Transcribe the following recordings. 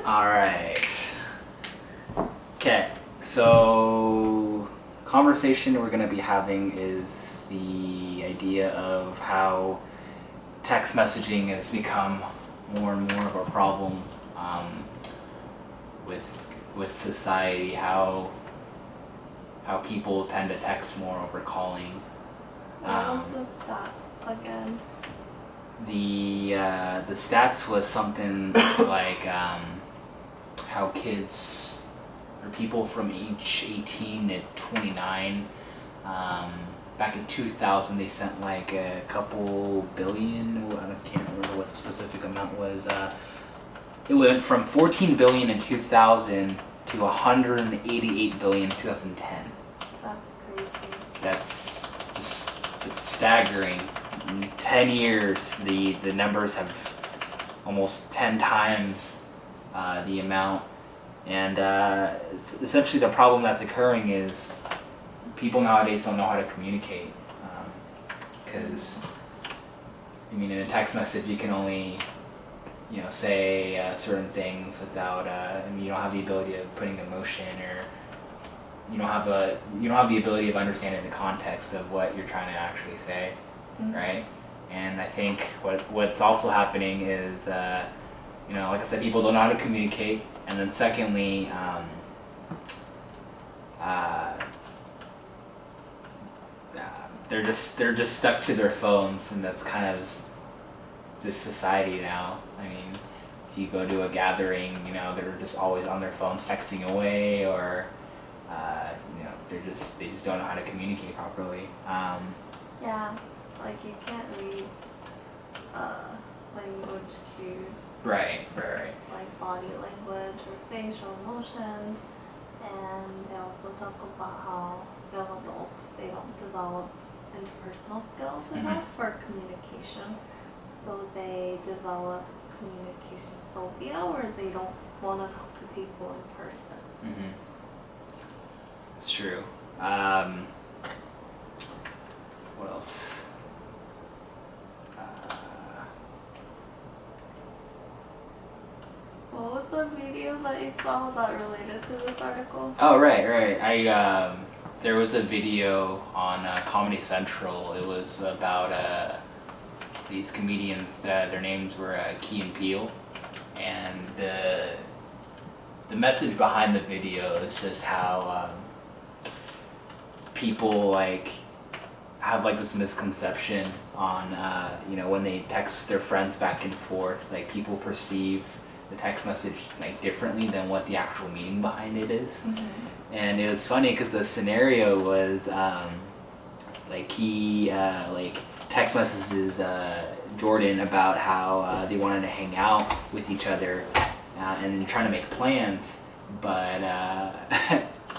All right. Okay. So, conversation we're going to be having is the idea of how text messaging has become more and more of a problem with society. How people tend to text more over calling. What was the stats again? The stats was something like how kids or people from age 18 to 29 back in 2000 they sent like a couple billion. I can't remember what the specific amount was. It went from 14 billion in 2000 to 188 billion in 2010. That's crazy. That's just, it's staggering. In 10 years, the numbers have almost 10 times the amount. And essentially the problem that's occurring is people nowadays don't know how to communicate. Because, I mean, in a text message you can only, say certain things without, you don't have the ability of putting emotion, or you don't have the ability of understanding the context of what you're trying to actually say, right? And I think what's also happening is, like I said, people don't know how to communicate, and then secondly, they're just stuck to their phones, and that's kind of this society now. I mean, if you go to a gathering, they're just always on their phones texting away, or they just don't know how to communicate properly. Yeah, like you can't read language cues. Right. Like body language or facial emotions, and they also talk about how young adults, they don't develop interpersonal skills enough for communication, so they develop communication phobia, where they don't want to talk to people in person. It's true. What else? What was the video that you saw that related to this article? Oh, right. There was a video on Comedy Central. It was about these comedians. Their names were Key and Peele, and the message behind the video is just how people have this misconception on when they text their friends back and forth, people perceive the text message differently than what the actual meaning behind it is. And it was funny because the scenario was he text messages Jordan about how they wanted to hang out with each other and trying to make plans, but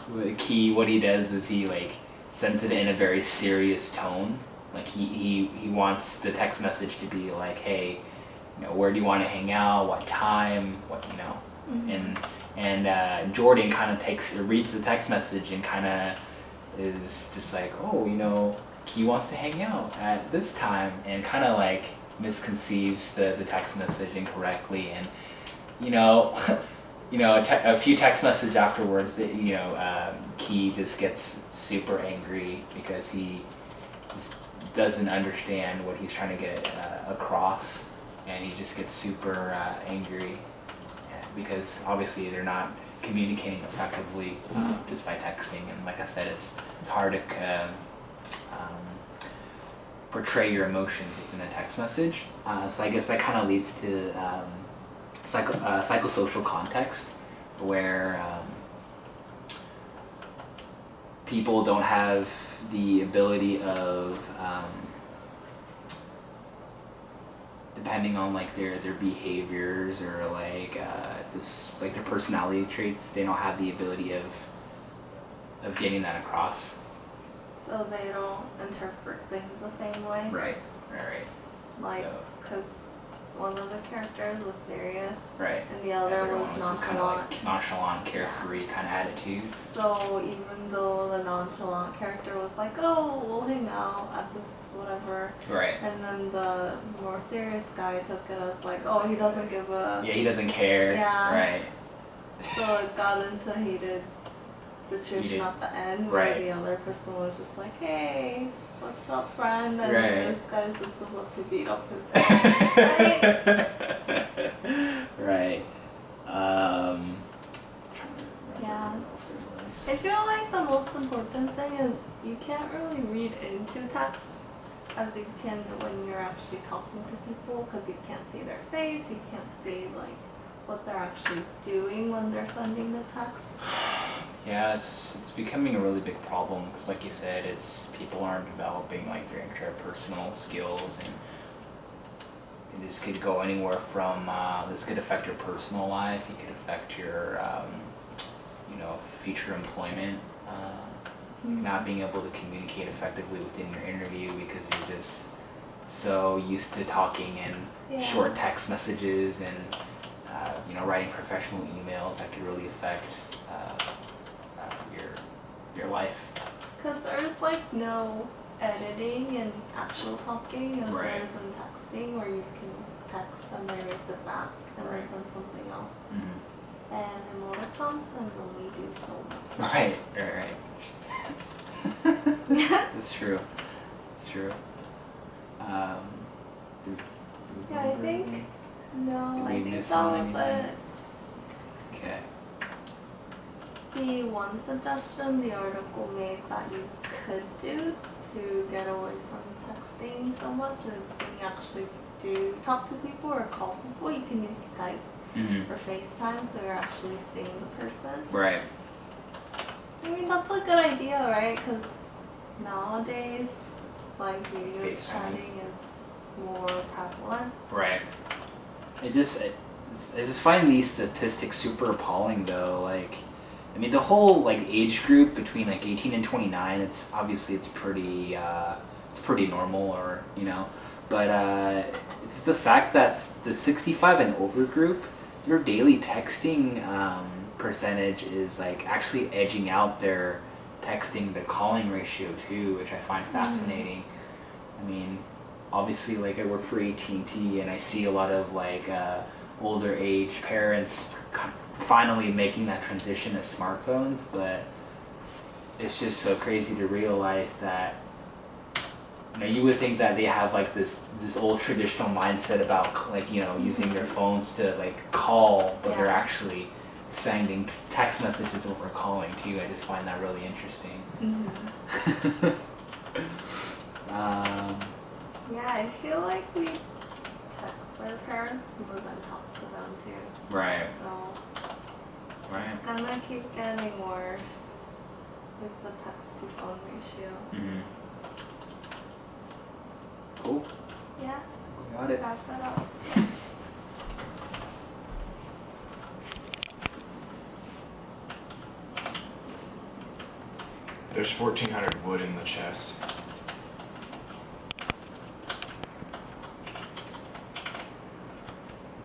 what he does is he sends it in a very serious tone. He wants the text message to be like, hey, where do you want to hang out, what time, and Jordan kind of reads the text message and kind of is just like, oh, Key wants to hang out at this time, and kind of misconceives the text message incorrectly, and a few text messages afterwards that Key just gets super angry because he just doesn't understand what he's trying to get across, and he just gets super angry because obviously they're not communicating effectively just by texting, and like I said, it's hard to portray your emotions in a text message. So I guess that kind of leads to psychosocial context, where people don't have the ability of, depending on their behaviors or just their personality traits, they don't have the ability of getting that across. So they don't interpret things the same way? Right. Because one of the characters was serious, Right. and the other was one just kind of nonchalant. like nonchalant, carefree kind of attitude. So even though the nonchalant character was like, oh, we'll hang out at this whatever, Right. and then the more serious guy took it as like, oh, he doesn't give a. Yeah, he doesn't care. Yeah. Right. So it got into a heated situation Heated. at the end where Right. the other person was just like, hey, what's up, friend? And Right. then this guy's just about to beat up his friend. Right? Right. Yeah. I feel like the most important thing is you can't really read into text as you can when you're actually talking to people because you can't see their face, you can't see like what they're actually doing when they're sending the text. Yeah, it's becoming a really big problem because, like you said, it's people aren't developing like their interpersonal skills, and this could go anywhere from this could affect your personal life. It could affect your future employment. Not being able to communicate effectively within your interview because you're just so used to talking in Yeah. short text messages and writing professional emails that could really affect your life. Because there's like no editing and actual talking as Right. there is in texting where you can text and then erase it back and Right. then send something else. Mm-hmm. And emoticons can only do so much. Right. It's true. It's true. Yeah, I think no, Did I we think miss that on was anything? it. Okay. The one suggestion the article made that you could do to get away from texting so much is when you actually do talk to people or call people, you can use Skype Mm-hmm. or FaceTime so you're actually seeing the person. Right. I mean, that's a good idea, right? Because nowadays, like video FaceTime. chatting is more prevalent. Right. I just find these statistics super appalling though. Like, I mean, the whole like age group between like 18 and 29. It's obviously it's pretty normal, or but it's the fact that the 65 and over group, their daily texting percentage is like actually edging out their texting to calling ratio too, which I find fascinating. I mean, obviously, like I work for AT&T and I see a lot of like older age parents finally making that transition to smartphones, but it's just so crazy to realize that you would think that they have like this old traditional mindset about like using their phones to like call, but they're Yeah. actually sending text messages over calling too. I just find that really interesting. Yeah, I feel like we text our parents more than talk to them too. Right. So Right. it's gonna keep getting worse with the text to phone ratio. Mm-hmm. Cool. Yeah, Got it. wrap it up. There's 1,400 wood in the chest.